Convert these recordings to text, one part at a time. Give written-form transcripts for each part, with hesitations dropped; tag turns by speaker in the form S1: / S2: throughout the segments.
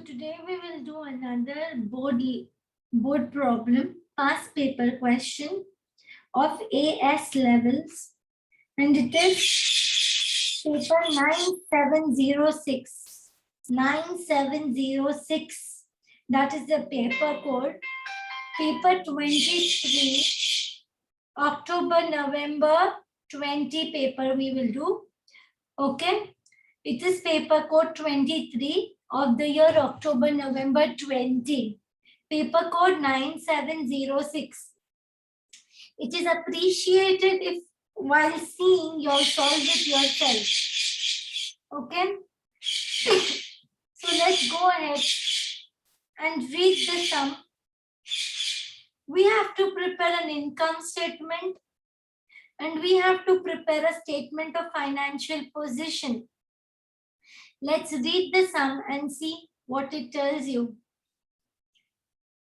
S1: today we will do another board problem, past paper question of AS levels, and it is paper 9706. 9706. That is the paper code. Paper 23, October, November 20 paper we will do. Okay. It is paper code 23 of the year October, November 20. Paper code 9706. It is appreciated if while seeing you solve it yourself. Okay. So let's go ahead and read the sum. We have to prepare an income statement and we have to prepare a statement of financial position. Let's read the sum and see what it tells you.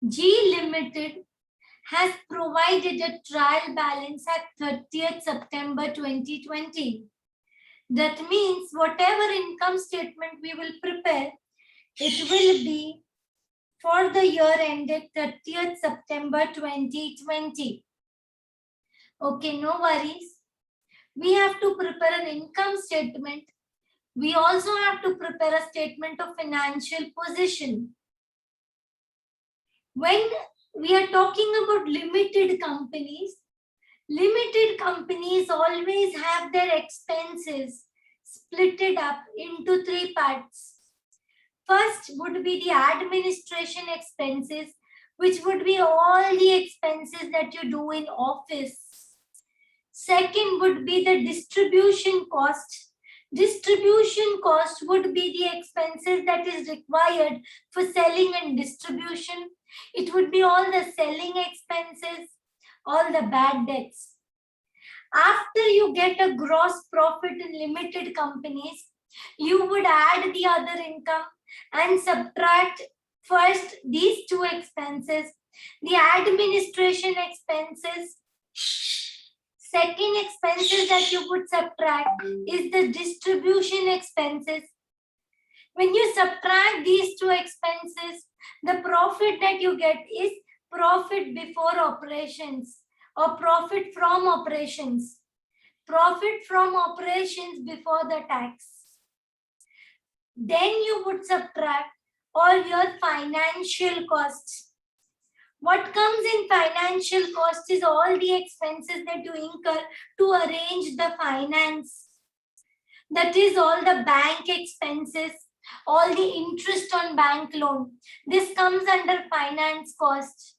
S1: G Limited has provided a trial balance at 30th September 2020. That means whatever income statement we will prepare, it will be for the year ended 30th September 2020. Okay, no worries. We have to prepare an income statement. We also have to prepare a statement of financial position. When we are talking about limited companies always have their expenses splitted up into three parts. First would be the administration expenses, which would be all the expenses that you do in office. Second would be the distribution cost. Distribution cost would be the expenses that is required for selling and distribution. It would be all the selling expenses, all the bad debts. After you get a gross profit in limited companies, you would add the other income and subtract first these two expenses, the administration expenses. Second expenses that you would subtract is the distribution expenses. When you subtract these two expenses, the profit that you get is profit before operations or profit from operations. Profit from operations before the tax. Then you would subtract all your financial costs. What comes in financial cost is all the expenses that you incur to arrange the finance. That is all the bank expenses, all the interest on bank loan. This comes under finance cost.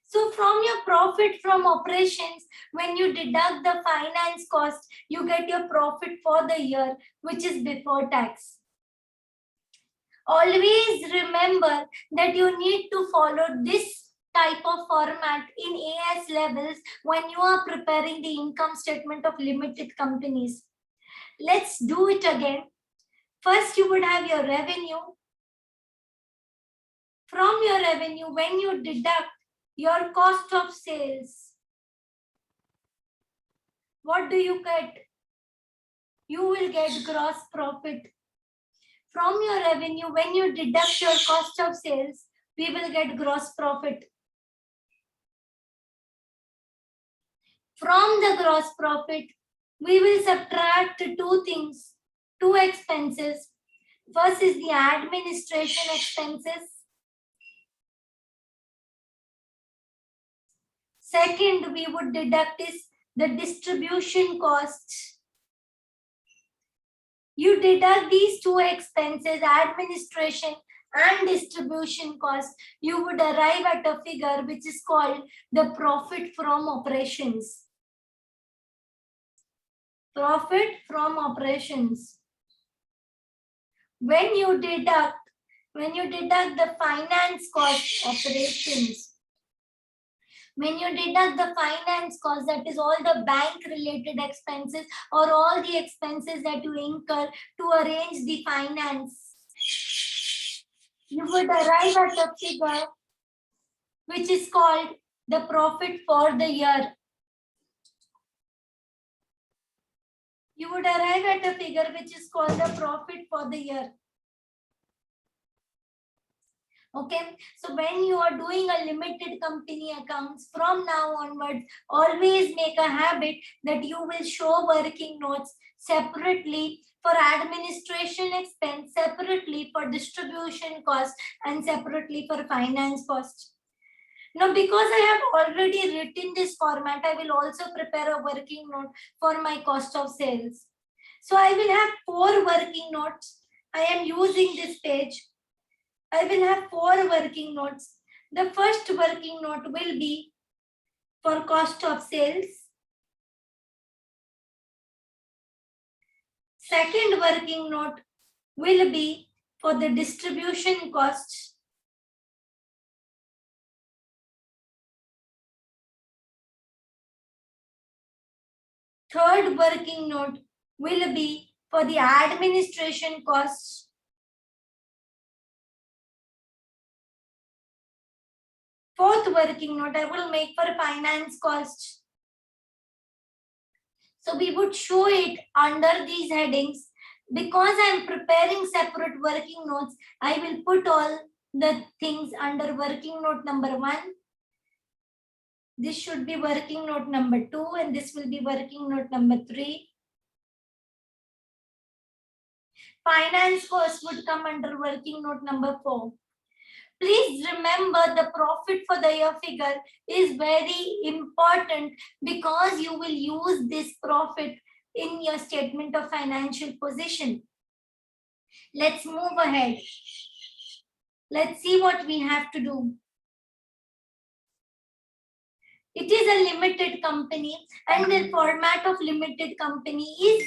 S1: So from your profit from operations, when you deduct the finance cost, you get your profit for the year, which is before tax. Always remember that you need to follow this type of format in AS levels when you are preparing the income statement of limited companies. Let's do it again. First, you would have your revenue. From your revenue, when you deduct your cost of sales, what do you get? You will get gross profit. From your revenue, when you deduct your cost of sales, we will get gross profit. From the gross profit, we will subtract two things, two expenses. First is the administration expenses. Second, we would deduct is the distribution cost. You deduct these two expenses, administration and distribution cost, you would arrive at a figure which is called the profit from operations. Profit from operations. When you deduct the finance cost operations, when you deduct the finance cost, that is all the bank related expenses or all the expenses that you incur to arrange the finance, you would arrive at a figure which is called the profit for the year. You would arrive at a figure which is called the profit for the year. Okay, so when you are doing a limited company accounts from now onwards, always make a habit that you will show working notes separately for administration expense, separately for distribution cost, and separately for finance cost. Now, because I have already written this format, I will also prepare a working note for my cost of sales. So I will have 4 working notes. I am using this page. I will have 4 working notes. The first working note will be for cost of sales. Second working note will be for the distribution costs. Third working note will be for the administration costs. Fourth working note I will make for finance costs. So we would show it under these headings. Because I am preparing separate working notes, I will put all the things under working note number 1. This should be working note number 2, and this will be working note number 3. Finance cost would come under working note number 4. Please remember the profit for the year figure is very important because you will use this profit in your statement of financial position. Let's move ahead. Let's see what we have to do. It is a limited company, and the format of limited company is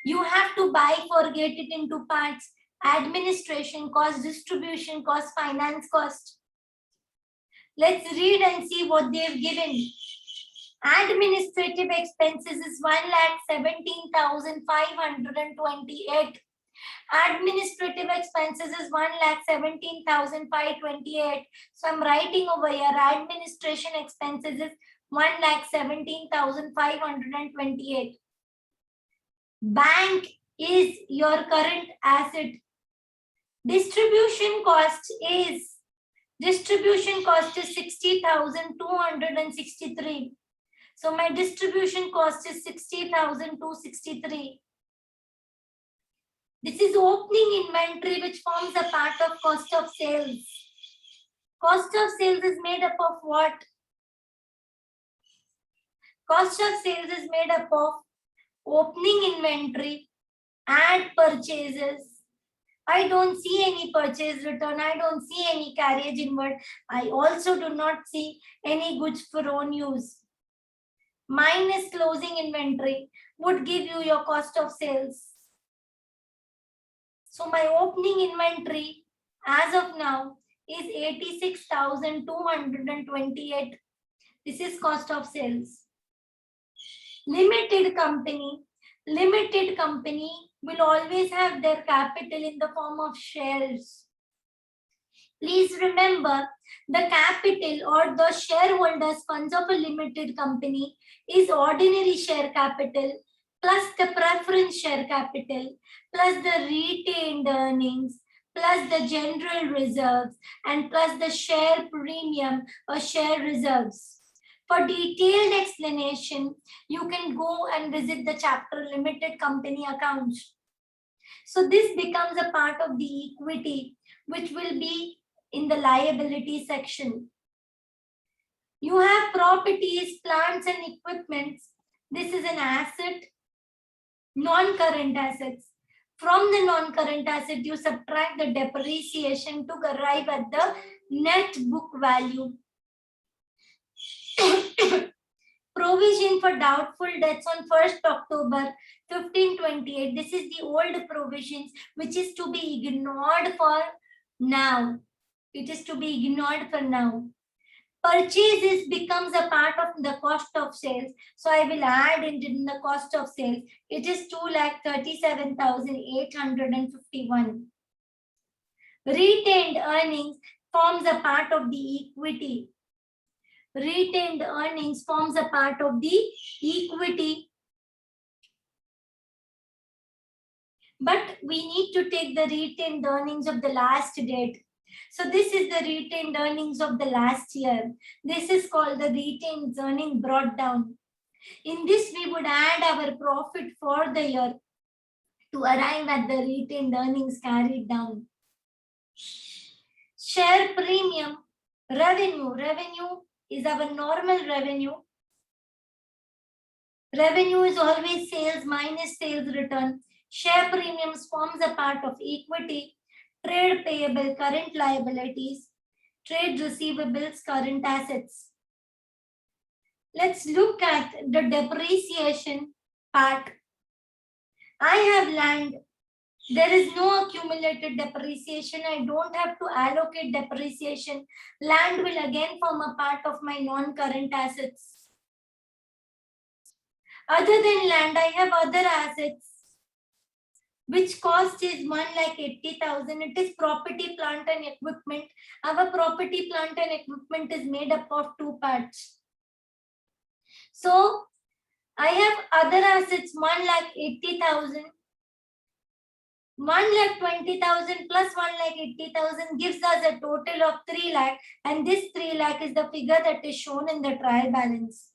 S1: you have to bifurcate it into parts: administration cost, distribution cost, finance cost. Let's read and see what they've given. Administrative expenses is 1,17,528. Administrative expenses is 1,17,528. So I'm writing over here administration expenses is 1,17,528. Bank is your current asset. Distribution cost is 60,263. So my distribution cost is 60,263. This is opening inventory, which forms a part of cost of sales. Cost of sales is made up of what? Cost of sales is made up of opening inventory and purchases. I don't see any purchase return. I don't see any carriage inward. I also do not see any goods for own use. Minus closing inventory would give you your cost of sales. So my opening inventory as of now is 86,228. This is cost of sales. Limited company will always have their capital in the form of shares. Please remember, the capital or the shareholders' funds of a limited company is ordinary share capital plus the preference share capital plus the retained earnings plus the general reserves and plus the share premium or share reserves. For detailed explanation, you can go and visit the chapter Limited Company Accounts. So this becomes a part of the equity, which will be in the liability section. You have properties, plants, and equipments. This is an asset, non-current assets. From the non-current asset, you subtract the depreciation to arrive at the net book value. Provision for doubtful debts on 1st October 1528. This is the old provisions which is to be ignored for now. It is to be ignored for now. Purchases becomes a part of the cost of sales. So I will add it in the cost of sales. It is 2,37,851. Retained earnings forms a part of the equity. Retained earnings forms a part of the equity. But we need to take the retained earnings of the last date. So this is the retained earnings of the last year. This is called the retained earning brought down. In this, we would add our profit for the year to arrive at the retained earnings carried down. Share premium, revenue. Revenue is our normal revenue. Revenue is always sales minus sales return. Share premiums forms a part of equity, trade payable, current liabilities, trade receivables, current assets. Let's look at the depreciation part. I have land. There is no accumulated depreciation. I don't have to allocate depreciation. Land will again form a part of my non-current assets. Other than land, I have other assets, which cost is 1,80,000. It is property, plant and equipment. Our property, plant and equipment is made up of two parts. So I have other assets, 1,80,000. 1,20,000 plus 1,80,000 gives us a total of 3 lakh, and this 3 lakh is the figure that is shown in the trial balance.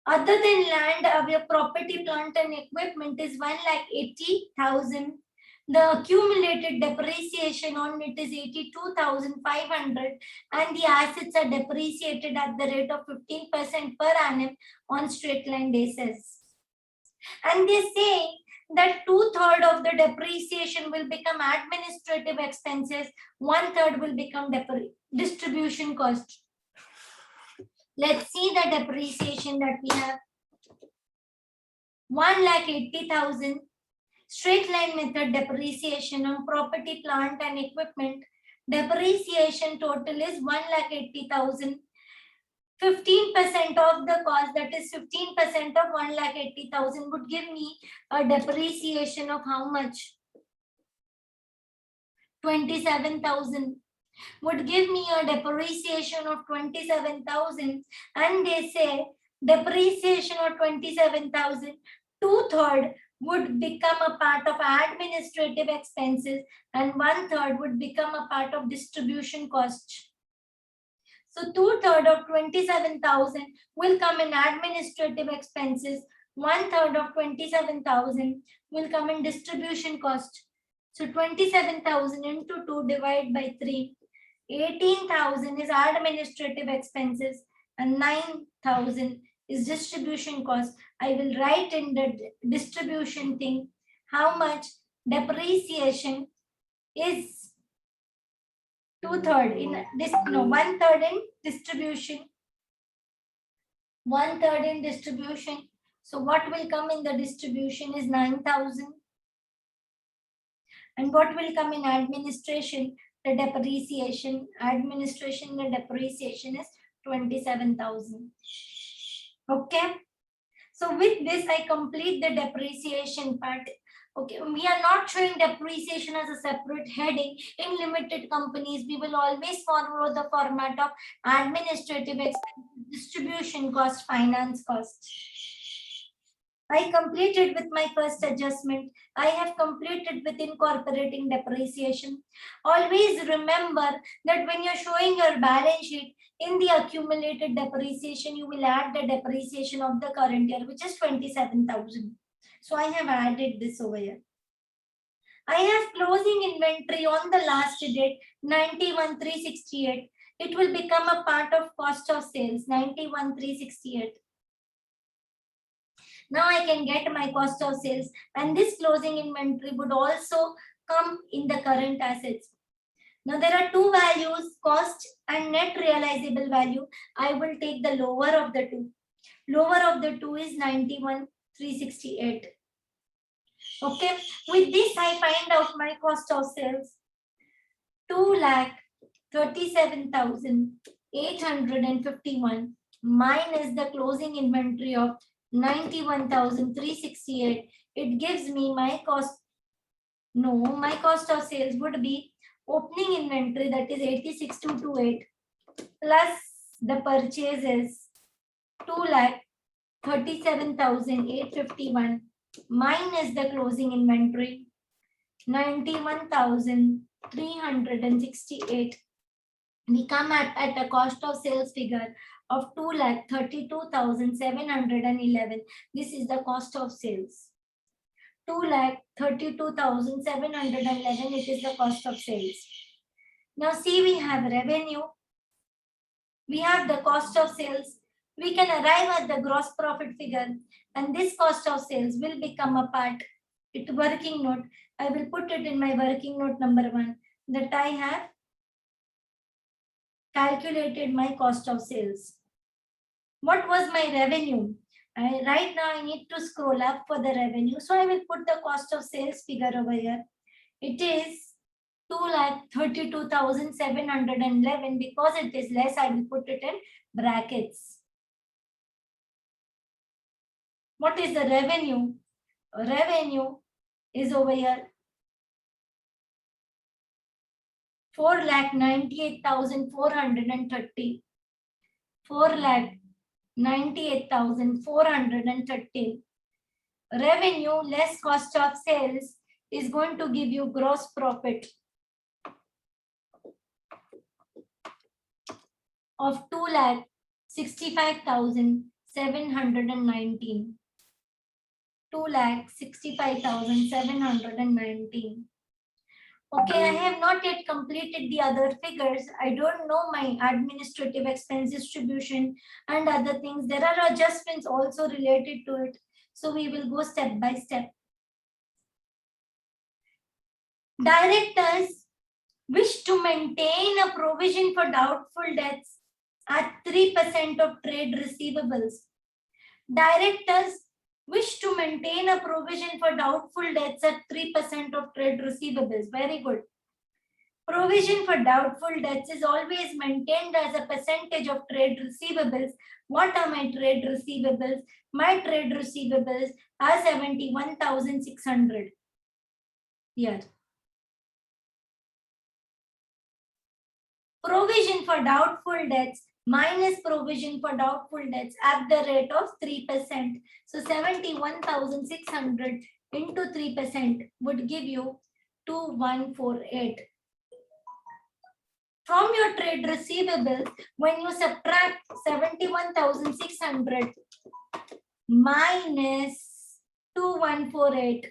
S1: Other than land, our property, plant and equipment is 1,80,000. The accumulated depreciation on it is 82,500, and the assets are depreciated at the rate of 15% per annum on straight line basis. And they say that 2/3 of the depreciation will become administrative expenses, 1/3 will become distribution cost. Let's see the depreciation that we have. 1,80,000 straight line method depreciation on property, plant and equipment. Depreciation total is 1,80,000. 15% of the cost, that is 15% of 1,80,000 would give me a depreciation of how much? 27,000. Would give me a depreciation of 27,000, and they say depreciation of 27,000, 2/3 would become a part of administrative expenses and 1/3 would become a part of distribution cost. So 2/3 of 27,000 will come in administrative expenses. 1/3 of 27,000 will come in distribution cost. So 27,000 into 2 divided by 3. 18,000 is administrative expenses and 9,000 is distribution cost. I will write in the distribution thing how much depreciation is. 2/3 in this, no, 1/3 in distribution. 1/3 in distribution. So what will come in the distribution is 9,000. And what will come in administration? The depreciation. Administration, the depreciation is 27,000. Okay. So with this, I complete the depreciation part. Okay, we are not showing depreciation as a separate heading. In limited companies, we will always follow the format of administrative expenses, distribution cost, finance cost. I completed with my first adjustment. I have completed with incorporating depreciation. Always remember that when you're showing your balance sheet, in the accumulated depreciation, you will add the depreciation of the current year, which is 27,000. So I have added this over here. I have closing inventory on the last date, 91,368. It will become a part of cost of sales, 91,368. Now I can get my cost of sales, and this closing inventory would also come in the current assets. Now there are two values, cost and net realizable value. I will take the lower of the two. Lower of the two is 91,368. Okay, with this I find out my cost of sales, 2,37,851 minus the closing inventory of 91,368. It gives me my cost. No, my cost of sales would be opening inventory, that is 86,228 plus the purchases 2,37,851 minus the closing inventory 91,000 368. We come at a cost of sales figure of 2,32,711. This is the cost of sales. 2,32,711. It is the cost of sales. Now see, we have revenue. We have the cost of sales. We can arrive at the gross profit figure, and this cost of sales will become a part. It's working note. I will put it in my working note number 1 that I have calculated my cost of sales. What was my revenue? Right now I need to scroll up for the revenue. So I will put the cost of sales figure over here. It is 2,32,711. Because it is less, I will put it in brackets. What is the revenue? Revenue is over here 4,98,430. 4,98,430. Revenue less cost of sales is going to give you gross profit of 2,65,719. 2,65,719. Okay, I have not yet completed the other figures. I don't know my administrative expense distribution and other things. There are adjustments also related to it. So we will go step by step. Directors wish to maintain a provision for doubtful debts at 3% of trade receivables. Directors wish to maintain a provision for doubtful debts at 3% of trade receivables. Very good. Provision for doubtful debts is always maintained as a percentage of trade receivables. What are my trade receivables? My trade receivables are 71,600 here. Provision for doubtful debts minus provision for doubtful debts at the rate of 3%. So 71,600 into 3% would give you 2,148. From your trade receivables, when you subtract 71,600 minus 2,148,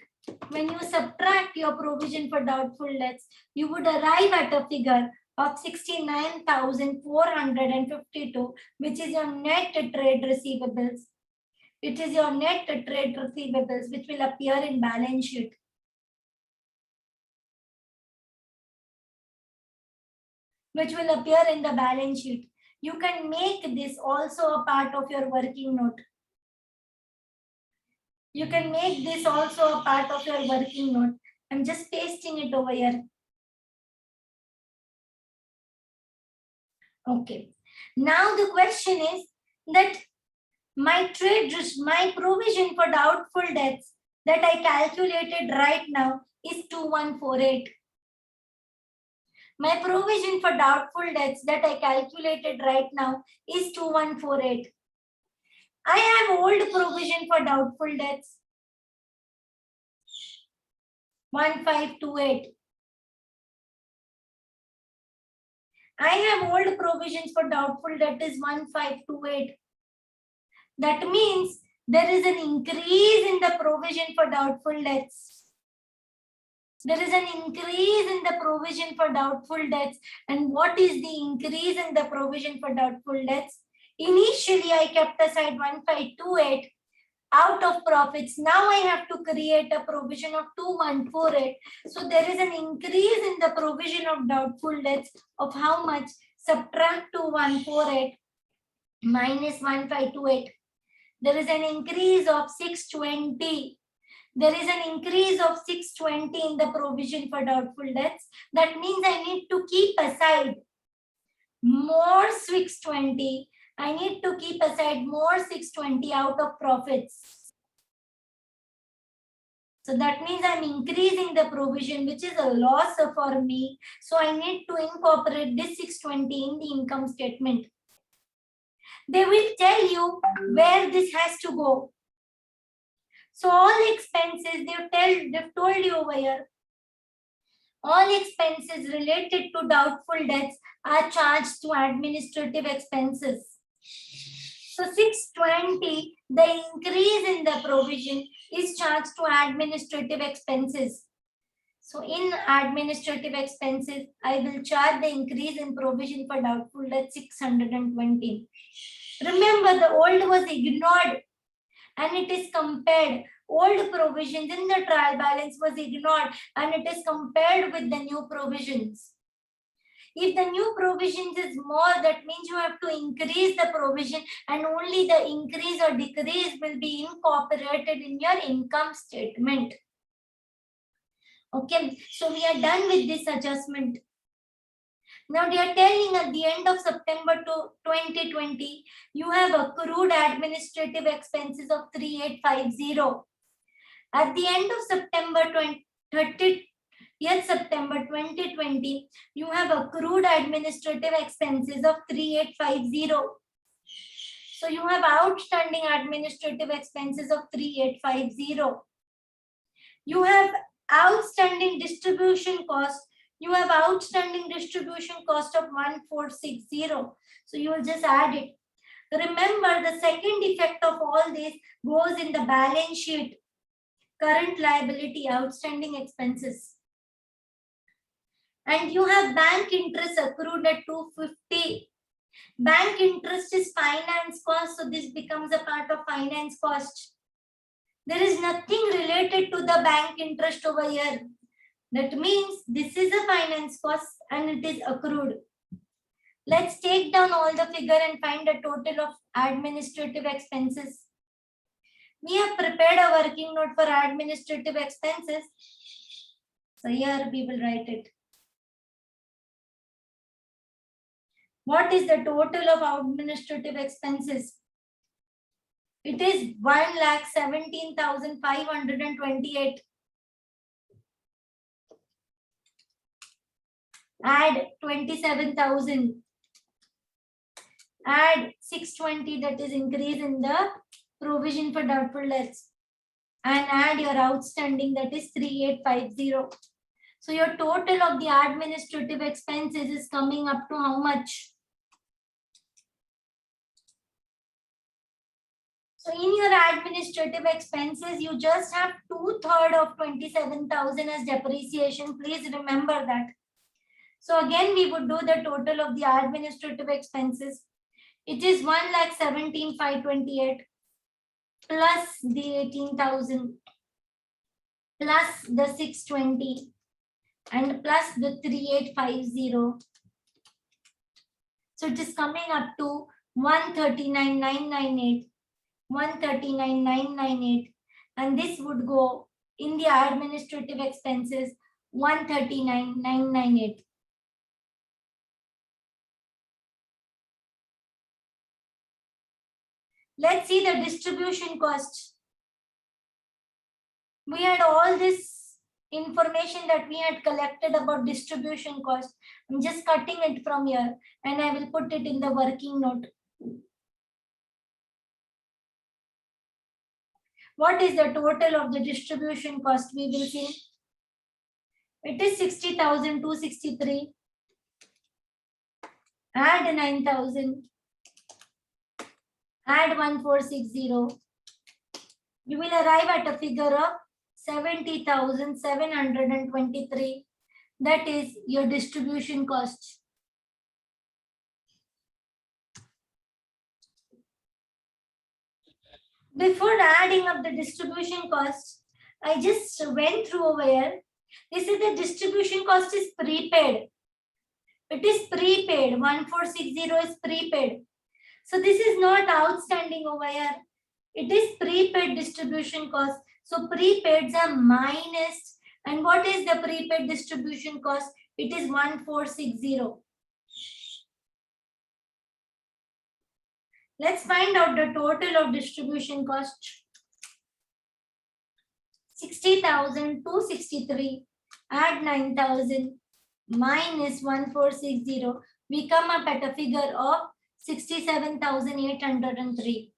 S1: when you subtract your provision for doubtful debts, you would arrive at a figure of 69,452, which is your net trade receivables. It is your net trade receivables which will appear in balance sheet. Which will appear in the balance sheet. You can make this also a part of your working note. You can make this also a part of your working note. I'm just pasting it over here. Okay. Now the question is that my provision for doubtful debts that I calculated right now is 2,148. My provision for doubtful debts that I calculated right now is 2,148. I have old provision for doubtful debts 1,528. I have old provisions for doubtful debt is 1,528. That means there is an increase in the provision for doubtful debts. There is an increase in the provision for doubtful debts. And what is the increase in the provision for doubtful debts? Initially, I kept aside 1,528 out of profits. Now I have to create a provision of 2,148. So there is an increase in the provision of doubtful debts of how much? Subtract 2,148 minus 1,528. There is an increase of 620. There is an increase of 620 in the provision for doubtful debts. That means I need to keep aside more 620. I need to keep aside more 620 out of profits. So that means I'm increasing the provision, which is a loss for me. So I need to incorporate this 620 in the income statement. They will tell you where this has to go. So all expenses, they've told you over here. all expenses related to doubtful debts are charged to administrative expenses. So 620, the increase in the provision is charged to administrative expenses. So in administrative expenses, I will charge the increase in provision for doubtful debt 620. Remember, the old was ignored and it is compared. Old provisions in the trial balance was ignored and it is compared with the new provisions. If the new provisions is more, that means you have to increase the provision and only the increase or decrease will be incorporated in your income statement. Okay, so we are done with this adjustment. Now they are telling at the end of September 2020, you have accrued administrative expenses of 3850. At the end of September 30th September 2020, you have accrued administrative expenses of 3850. So you have outstanding administrative expenses of 3850. You have outstanding distribution cost. You have outstanding distribution cost of 1460. So you will just add it. Remember, the second effect of all this goes in the balance sheet. Current liability, outstanding expenses. And you have bank interest accrued at 250. Bank interest is finance cost, so this becomes a part of finance cost. There is nothing related to the bank interest over here. That means this is a finance cost and it is accrued. Let's take down all the figure and find the total of administrative expenses. We have prepared a working note for administrative expenses. So here we will write it. What is the total of administrative expenses? It is 1,17,528. Add 27,000. Add 620, that is increase in the provision for doubtful debts. And add your outstanding, that is 3850. So your total of the administrative expenses is coming up to how much? So in your administrative expenses, you just have 2/3 of 27,000 as depreciation. Please remember that. So again, we would do the total of the administrative expenses. It is 1,17,528 plus the 18,000 plus the 620 and plus the 3850. So it is coming up to 139,998. 139,998, and this would go in the administrative expenses 139,998. Let's see the distribution cost. We had all this information that we had collected about distribution cost. I'm just cutting it from here and I will put it in the working note. What is the total of the distribution cost? We will see. It is 60,263. Add 9,000. Add 1460. You will arrive at a figure of 70,723. That is your distribution cost. Before adding up the distribution cost, I just went through over here. This is the distribution cost is prepaid. It is prepaid. 1460 is prepaid. So this is not outstanding over here. It is prepaid distribution cost. So prepaids are minus. And what is the prepaid distribution cost? It is 1460. Let's find out the total of distribution cost. 60,263. Add 9,000 minus 1460. We come up at a figure of 67,803.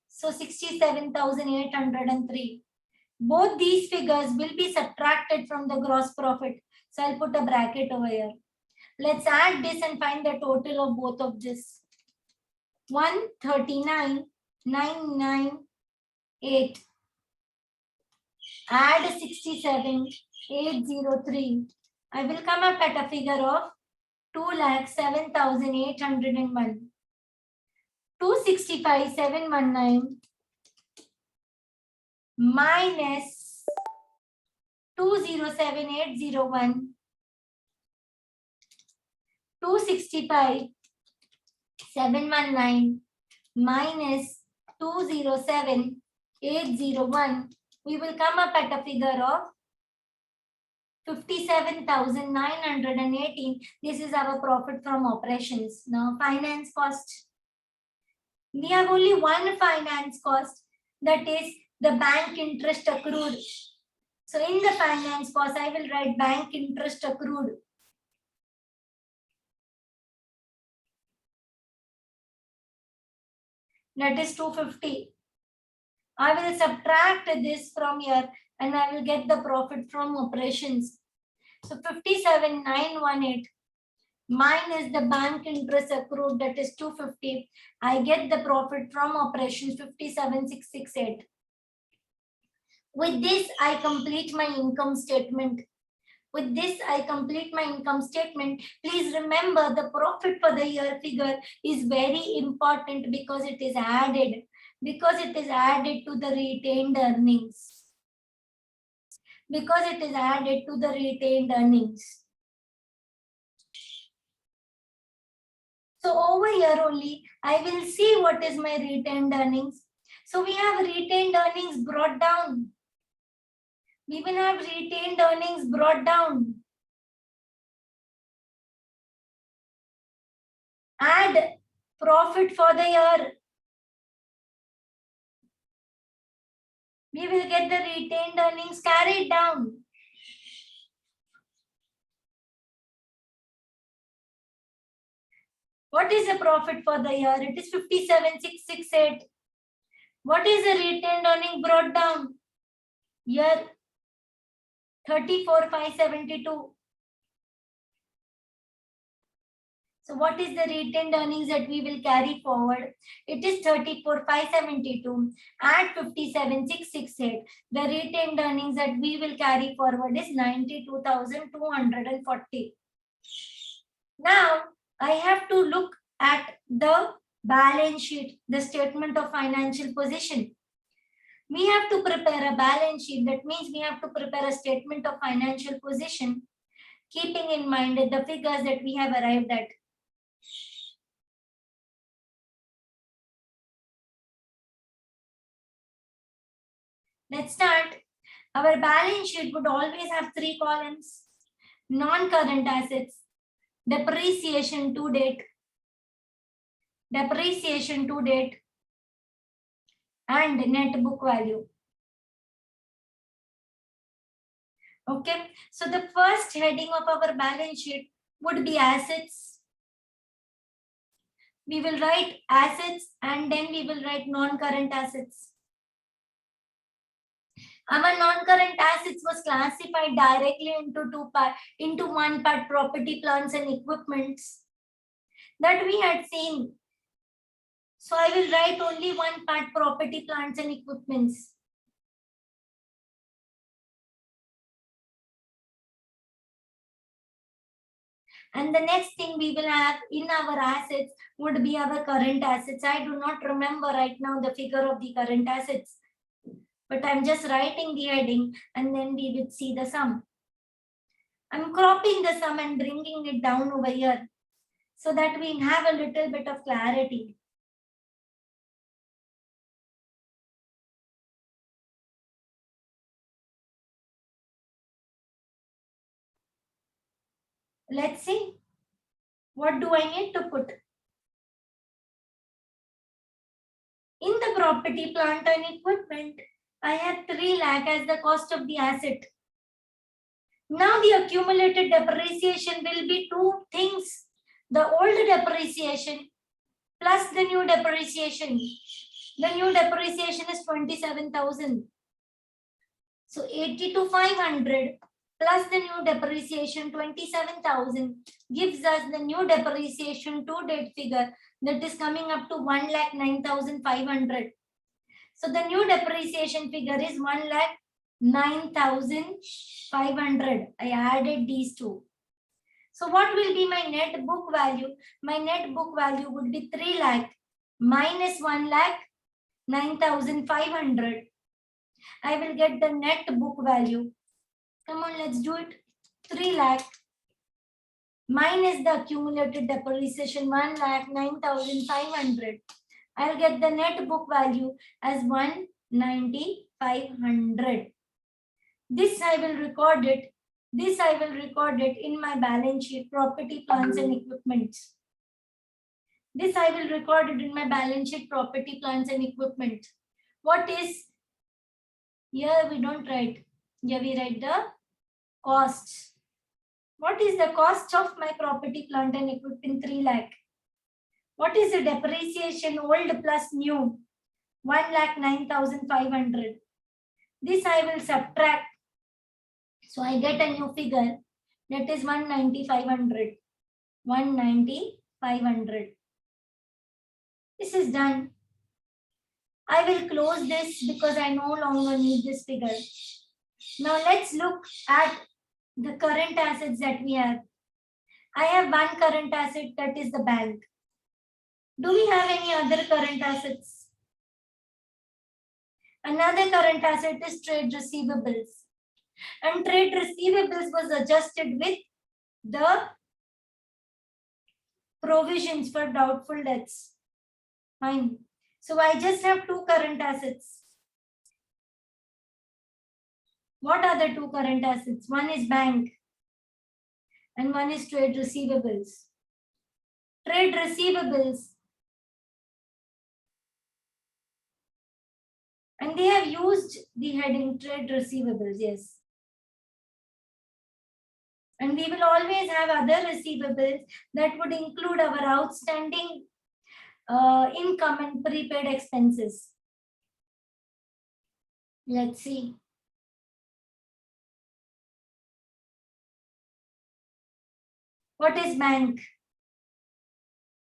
S1: So 67,803. Both these figures will be subtracted from the gross profit. So I'll put a bracket over here. Let's add this and find the total of both of this. 139,998. Add 67,803. I will come up at a figure of 2,07,801. 265,719 minus 207,801. 265,719 minus 207,801. We will come up at a figure of 57,918. This is our profit from operations. Now, finance cost. We have only one finance cost, that is the bank interest accrued. So, in the finance cost, I will write bank interest accrued. That is 250. I will subtract this from here and I will get the profit from operations. So 57,918 minus the bank interest accrued, that is 250. I get the profit from operations 57,668. With this, I complete my income statement. With this, I complete my income statement. Please remember the profit for the year figure is very important because it is added. Because it is added to the retained earnings. Because it is added to the retained earnings. So over here only, I will see what is my retained earnings. So we have retained earnings brought down. We will have retained earnings brought down. Add profit for the year. We will get the retained earnings carried down. What is the profit for the year? It is 57,668. What is the retained earning brought down? Year 34,572. So what is the retained earnings that we will carry forward? It is 34,572. Add 57,668. The retained earnings that we will carry forward is 92,240. Now, I have to look at the balance sheet, the statement of financial position. We have to prepare a balance sheet. That means we have to prepare a statement of financial position, keeping in mind the figures that we have arrived at. Let's start. Our balance sheet would always have 3 columns: non-current assets, depreciation to date, and net book value. Okay, so the first heading of our balance sheet would be assets. We will write assets and then we will write non-current assets. Our non-current assets was classified directly into one part, property, plants and equipments that we had seen. So I will write only one part, property, plants and equipments. And the next thing we will have in our assets would be our current assets. I do not remember right now the figure of the current assets, but I'm just writing the heading and then we will see the sum. I'm cropping the sum and bringing it down over here so that we have a little bit of clarity. Let's see. What do I need to put? In the property, plant and equipment, I have 3 lakh as the cost of the asset. Now the accumulated depreciation will be 2 things. The old depreciation plus the new depreciation. The new depreciation is 27,000. So 82,500 plus the new depreciation 27,000 gives us the new depreciation to date figure that is coming up to 1,09,500. So the new depreciation figure is 1,09,500. I added these two. So what will be my net book value? My net book value would be 3 lakh minus 1,09,500. I will get the net book value. Come on, let's do it. 3 lakh minus the accumulated depreciation 1,09,500. I'll get the net book value as 1,90,500. This I will record it. This I will record it in my balance sheet, property, plants and equipment. This I will record it in my balance sheet, property, plants and equipment. What is, here we don't write, here we write the cost. What is the cost of my property, plant and equipment? 3 lakh. What is the depreciation, old plus new? 1,09,500. This I will subtract. So I get a new figure that is 190,500. 190,500. This is done. I will close this because I no longer need this figure. Now let's look at the current assets that we have. I have one current asset, that is the bank. Do we have any other current assets? Another current asset is trade receivables. And trade receivables was adjusted with the provisions for doubtful debts. Fine. So I just have two current assets. What are the two current assets? One is bank and one is trade receivables. Trade receivables. And they have used the heading trade receivables, yes. And we will always have other receivables that would include our outstanding income and prepaid expenses. Let's see. What is bank?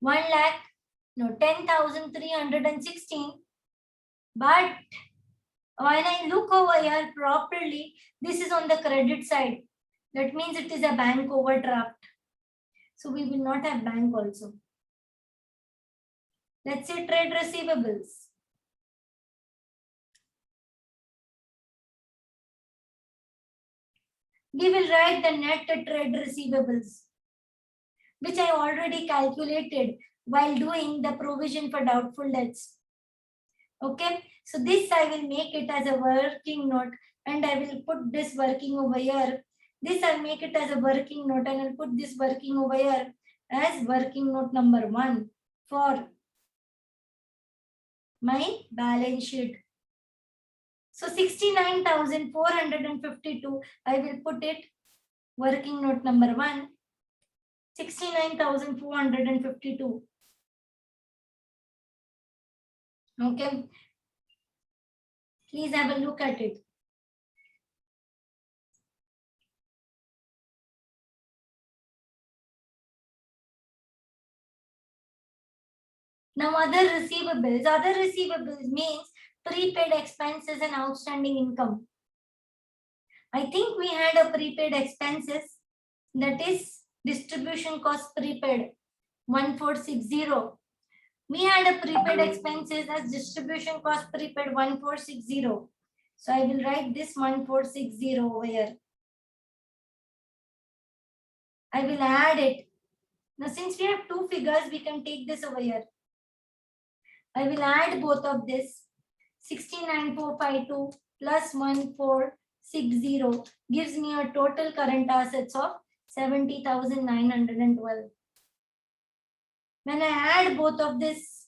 S1: 10,316. But when I look over here properly, this is on the credit side. That means it is a bank overdraft. So we will not have bank also. Let's say trade receivables. We will write the net trade receivables, which I already calculated while doing the provision for doubtful debts. Okay, so this I will make it as a working note and I will put this working over here. This I'll make it as a working note and I'll put this working over here as working note number 1 for my balance sheet. So 69,452, I will put it working note number 1. 69,452. Okay. Please have a look at it. Now other receivables means prepaid expenses and outstanding income. I think we had a prepaid expenses, that is distribution cost prepaid 1460. We had a prepaid expenses as distribution cost prepaid 1460. So I will write this 1460 over here. I will add it. Now since we have two figures, we can take this over here. I will add both of this. 69,452 plus 1,460 gives me a total current assets of 70,912. When I add both of this,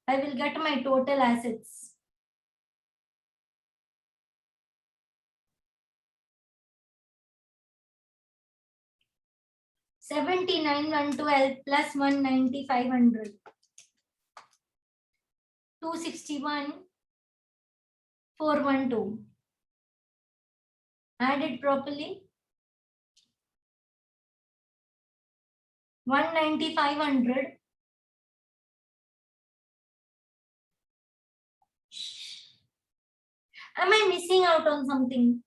S1: I will get my total assets. $79,112 plus $190,500. 261,412. Add it properly. 190,500. Am I missing out on something?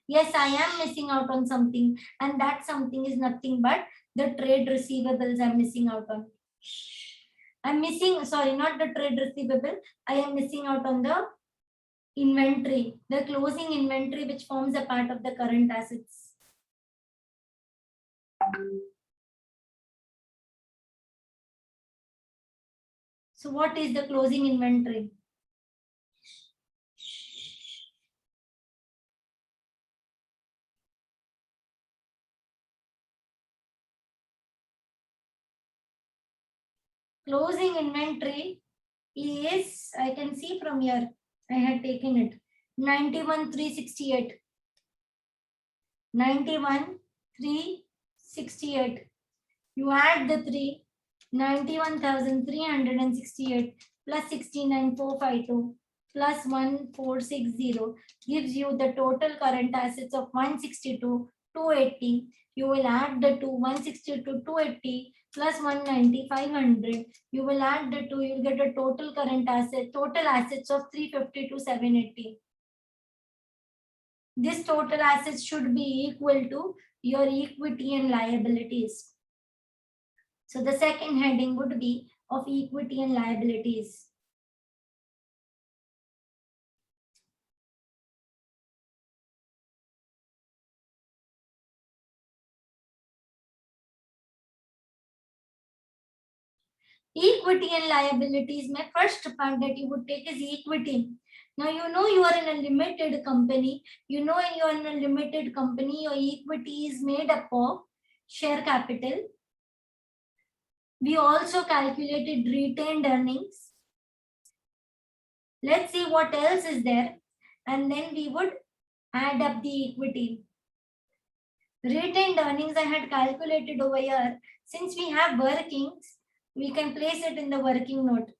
S1: Yes, I am missing out on something, and that something is nothing but the trade receivables I'm missing out on. I'm missing, sorry, not the trade receivable. I am missing out on the inventory, the closing inventory, which forms a part of the current assets. So what is the closing inventory? Closing inventory is, I can see from here, I had taken it, 91,368. 91,368. You add the 3, 91,368 plus 69,452 plus 1,460 gives you the total current assets of 162,280. You will add the 2, 162,280 plus 190,500. You will add the 2, you will get a total current asset, total assets of 352,780. This total assets should be equal to your equity and liabilities. So the second heading would be of equity and liabilities. Equity and liabilities, my first part that you would take is equity. Now you know you are in a limited company. You know you are in a limited company, your equity is made up of share capital. We also calculated retained earnings. Let's see what else is there, and then we would add up the equity. Retained earnings I had calculated over here. Since we have workings, we can place it in the working note.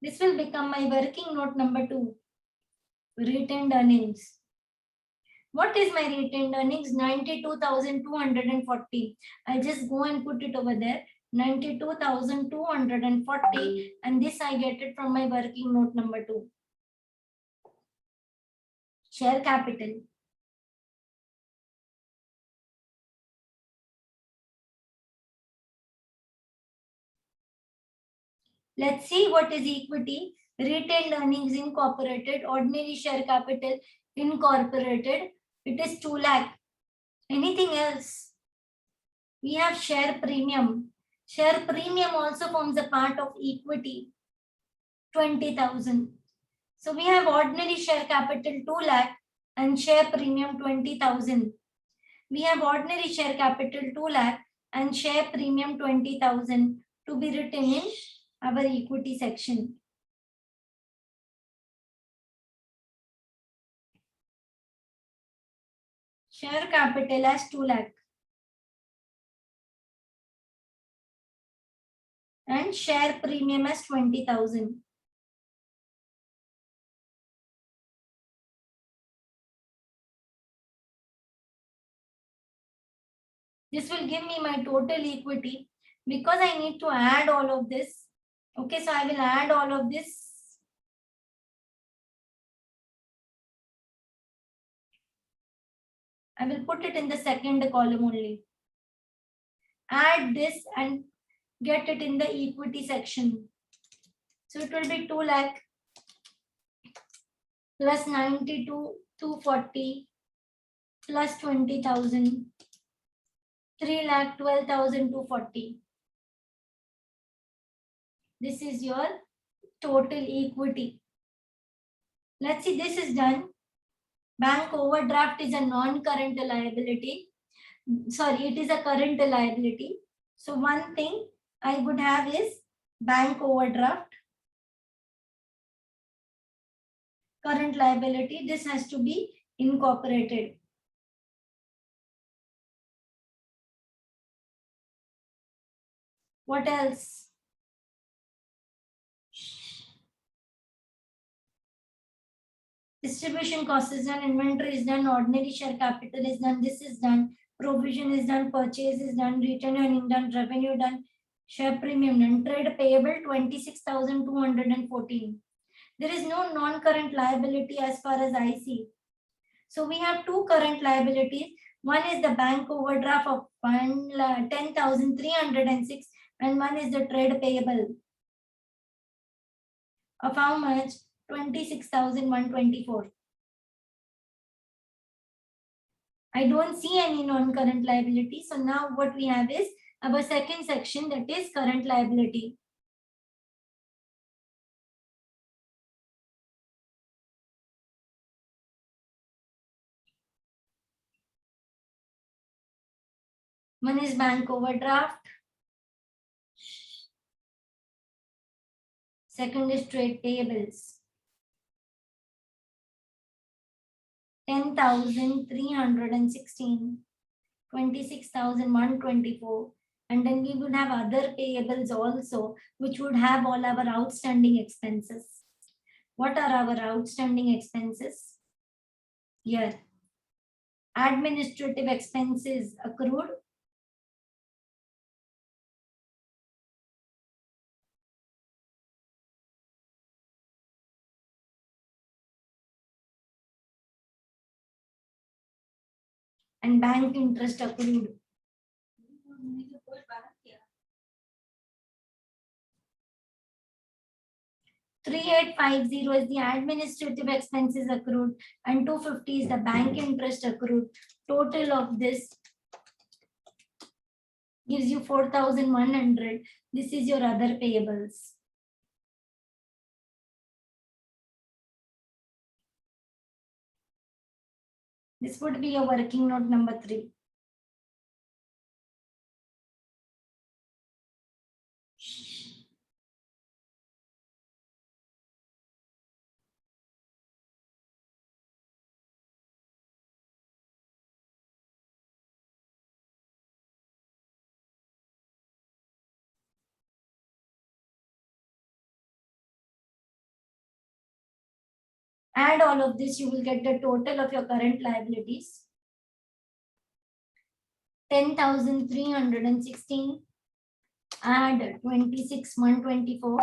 S1: This will become my working note number 2. Retained earnings. What is my retained earnings? 92,240. I'll just go and put it over there. 92,240, and this I get it from my working note number 2. Share capital. Let's see what is equity. Retained earnings incorporated, ordinary share capital incorporated. It is 2 lakh. Anything else? We have share premium. Share premium also forms a part of equity, 20,000. So we have ordinary share capital 2 lakh and share premium 20,000. We have ordinary share capital 2 lakh and share premium 20,000 to be written in our equity section. Share capital as 2 lakh and share premium as 20,000. This will give me my total equity because I need to add all of this. Okay, so I will add all of this. I will put it in the second column only. Add this and get it in the equity section. So it will be 2 lakh plus 92,240 plus 20,000, 3,12,240. This is your total equity. Let's see, this is done. Bank overdraft is a non-current liability. Sorry, it is a current liability. So one thing I would have is bank overdraft, current liability. This has to be incorporated. What else? Distribution cost is done, inventory is done, ordinary share capital is done, this is done, provision is done, purchase is done, return earning done, revenue done, share premium done, trade payable 26,214. There is no non-current liability as far as I see. So we have two current liabilities. One is the bank overdraft of 10,306 and one is the trade payable of how much? 26,124. I don't see any non-current liability. So now what we have is our second section, that is current liability. One is bank overdraft. Second is trade payables. 10,316, 26,124. And then we would have other payables also, which would have all our outstanding expenses. What are our outstanding expenses? Here, administrative expenses accrued. And bank interest accrued. 3,850 is the administrative expenses accrued and 250 is the bank interest accrued. Total of this gives you 4,100. This is your other payables. This would be your working note number 3. Add all of this, you will get the total of your current liabilities. 10,316. Add 26,124.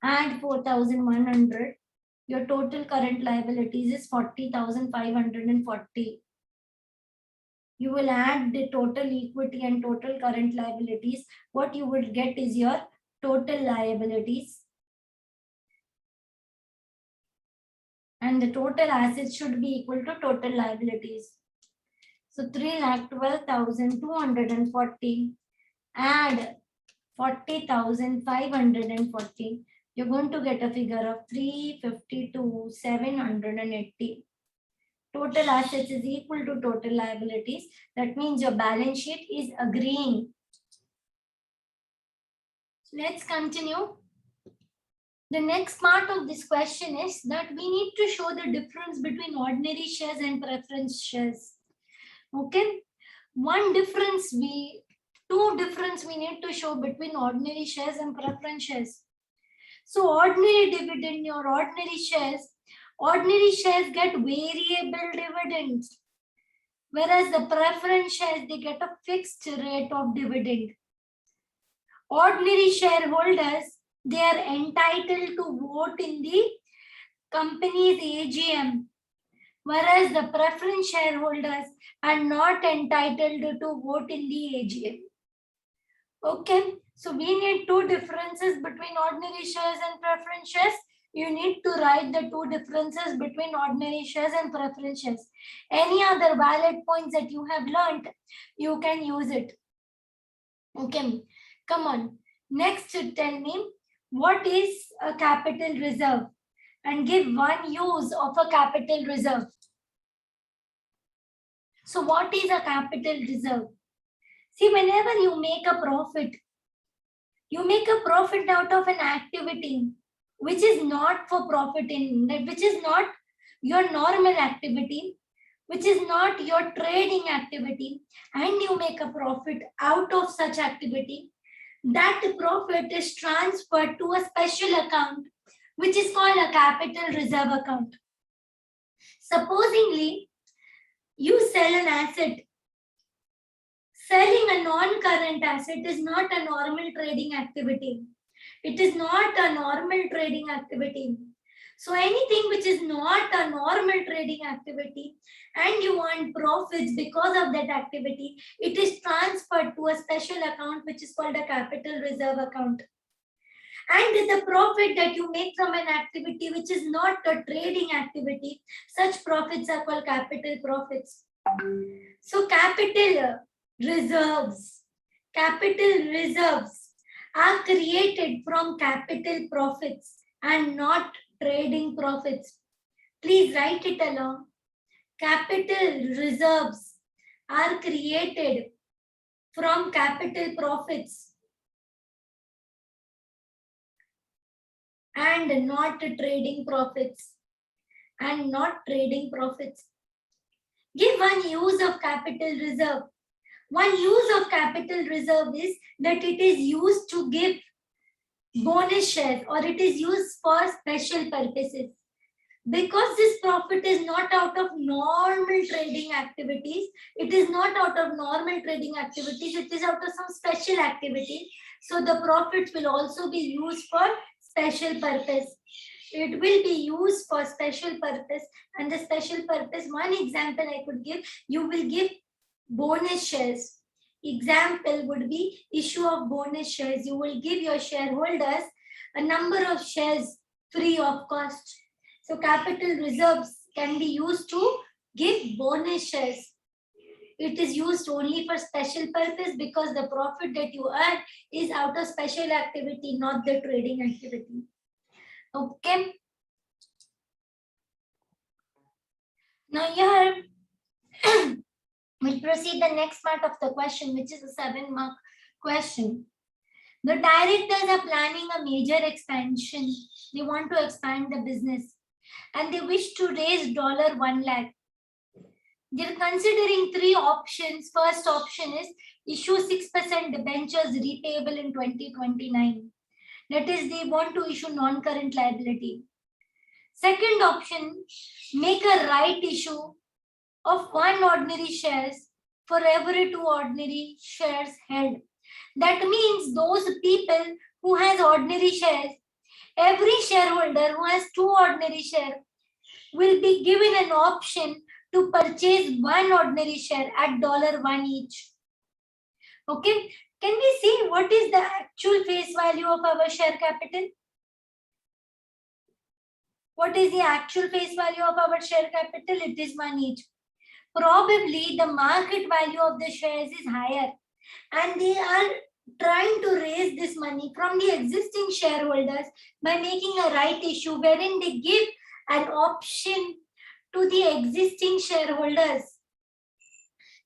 S1: Add 4,100. Your total current liabilities is 40,540. You will add the total equity and total current liabilities. What you will get is your total liabilities. And the total assets should be equal to total liabilities. So 3,12,240. Add 40,540. You're going to get a figure of 352,780. Total assets is equal to total liabilities. That means your balance sheet is agreeing. So let's continue. The next part of this question is that we need to show the difference between ordinary shares and preference shares. Okay. Two difference we need to show between ordinary shares and preference shares. So ordinary dividend or ordinary shares get variable dividends, whereas the preference shares, they get a fixed rate of dividend. Ordinary shareholders, they are entitled to vote in the company's AGM, whereas the preference shareholders are not entitled to vote in the AGM. Okay, so we need two differences between ordinary shares and preference shares. You need to write the two differences between ordinary shares and preference shares. Any other valid points that you have learned, you can use it. Okay, come on. Next, tell me, what is a capital reserve? And give one use of a capital reserve. So what is a capital reserve? See, whenever you make a profit out of an activity which is not for profit, which is not your normal activity, which is not your trading activity, and you make a profit out of such activity, that profit is transferred to a special account, which is called a capital reserve account. Supposingly, you sell an asset. Selling a non-current asset is not a normal trading activity. It is not a normal trading activity. So anything which is not a normal trading activity and you want profits because of that activity, it is transferred to a special account which is called a capital reserve account. And the profit that you make from an activity which is not a trading activity, such profits are called capital profits. So capital reserves are created from capital profits and not trading profits. Please write it along. Capital reserves are created from capital profits and not trading profits. Give one use of capital reserve. One use of capital reserve is that it is used to give bonus shares, or it is used for special purposes. Because this profit is not out of normal trading activities, it is out of some special activity. So the profits will also be used for special purpose. It will be used for special purpose, and the special purpose, one example I could give, you will give bonus shares. Example would be issue of bonus shares. You will give your shareholders a number of shares free of cost. So capital reserves can be used to give bonus shares. It is used only for special purpose because the profit that you earn is out of special activity, not the trading activity. Okay. Now here we'll proceed the next part of the question, which is a 7-mark question. The directors are planning a major expansion. They want to expand the business and they wish to raise $1 lakh. They're considering 3 options. First option is issue 6% debentures repayable in 2029. That is, they want to issue non-current liability. Second option, make a right issue of 1 ordinary shares for every 2 ordinary shares held. That means those people who has ordinary shares, every shareholder who has 2 ordinary shares will be given an option to purchase 1 ordinary share at $1 each. Okay, can we see what is the actual face value of our share capital? What is the actual face value of our share capital? It is 1 each. Probably the market value of the shares is higher and they are trying to raise this money from the existing shareholders by making a right issue wherein they give an option to the existing shareholders.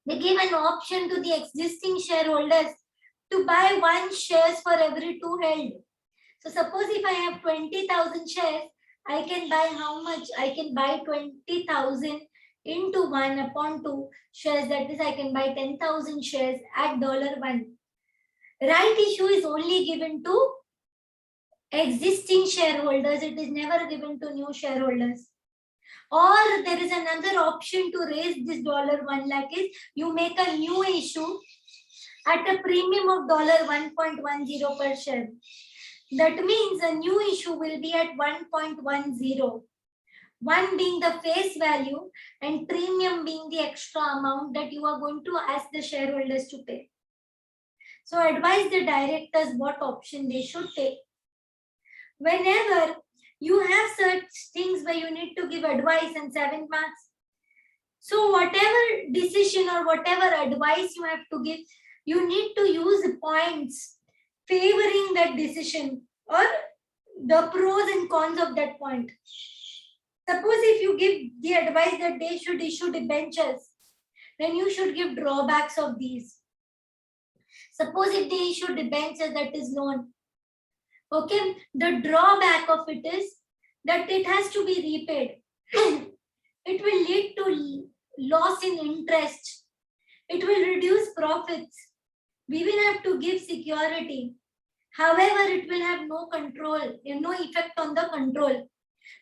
S1: They give an option to the existing shareholders to buy 1 shares for every 2 held. So suppose if I have 20,000 shares, I can buy how much? I can buy 20,000 into 1 upon 2 shares. That is, I can buy 10,000 shares at $1. Right issue is only given to existing shareholders. It is never given to new shareholders. Or there is another option to raise this $1 lakh is you make a new issue at a premium of $1.10 per share. That means a new issue will be at 1.10. 1 being the face value and premium being the extra amount that you are going to ask the shareholders to pay. So advise the directors what option they should take. Whenever you have such things where you need to give advice and 7 marks, so whatever decision or whatever advice you have to give, you need to use points favoring that decision or the pros and cons of that point. Suppose if you give the advice that they should issue debentures, then you should give drawbacks of these. Suppose if they issue debentures, that is loan. Okay, the drawback of it is that it has to be repaid. It will lead to loss in interest. It will reduce profits. We will have to give security. However, it will have no control, no effect on the control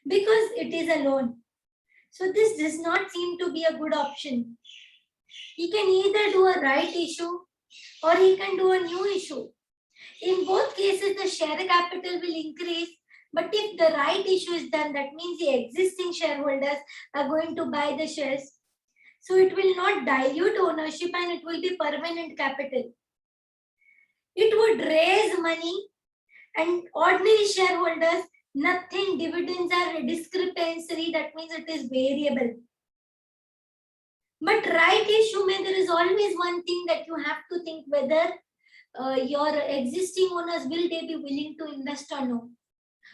S1: because it is a loan. So this does not seem to be a good option. He can either do a right issue or he can do a new issue. In both cases, the share capital will increase. But if the right issue is done, that means the existing shareholders are going to buy the shares. So it will not dilute ownership and it will be permanent capital. It would raise money and ordinary shareholders, nothing, dividends are discrepancy, that means it is variable. But right issue, there is always one thing that you have to think whether your existing owners, will they be willing to invest or no?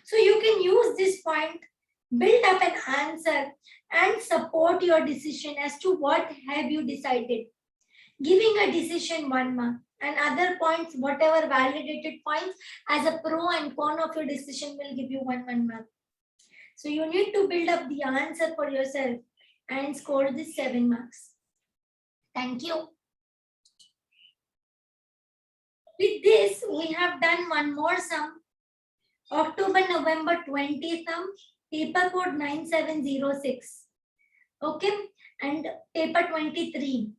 S1: So you can use this point, build up an answer and support your decision as to what have you decided. Giving a decision 1 mark and other points, whatever validated points as a pro and con of your decision will give you 1 mark. So you need to build up the answer for yourself and score this 7 marks. Thank you. With this, we have done one more sum. October-November 20 sum, paper code 9706. Okay, and paper 23.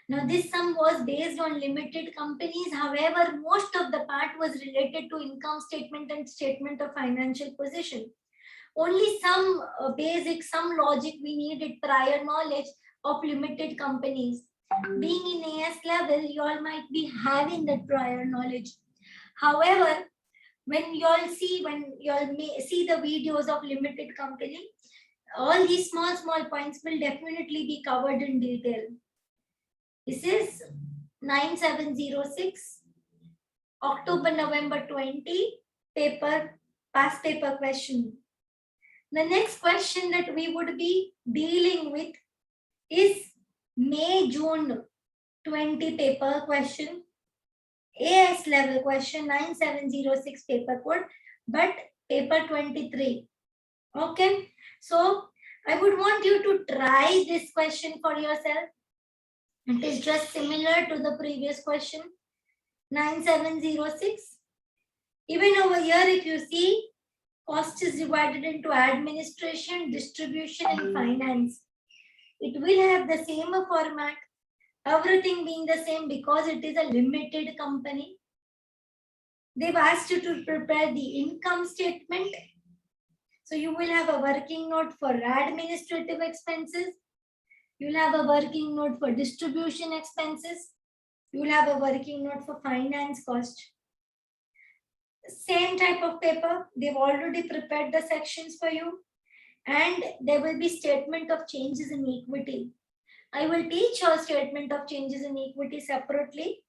S1: Now this sum was based on limited companies. However, most of the part was related to income statement and statement of financial position. Only some basic, some logic we needed prior knowledge of limited companies. Being in AS level, you all might be having that prior knowledge. However, when you all see the videos of limited company, all these small points will definitely be covered in detail. This is 9706, October-November 20, past paper question. The next question that we would be dealing with is May-June 20 paper question, AS level question 9706 paper code, but paper 23. Okay, so I would want you to try this question for yourself. It is just similar to the previous question, 9706. Even over here, if you see, cost is divided into administration, distribution, and finance. It will have the same format, everything being the same because it is a limited company. They've asked you to prepare the income statement. So you will have a working note for administrative expenses. You'll have a working note for distribution expenses. You'll have a working note for finance cost. Same type of paper. They've already prepared the sections for you. And there will be statement of changes in equity. I will teach your statement of changes in equity separately.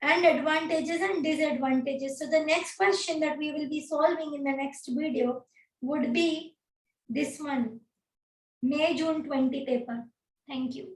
S1: And advantages and disadvantages. So the next question that we will be solving in the next video would be this one, May-June 20 paper. Thank you.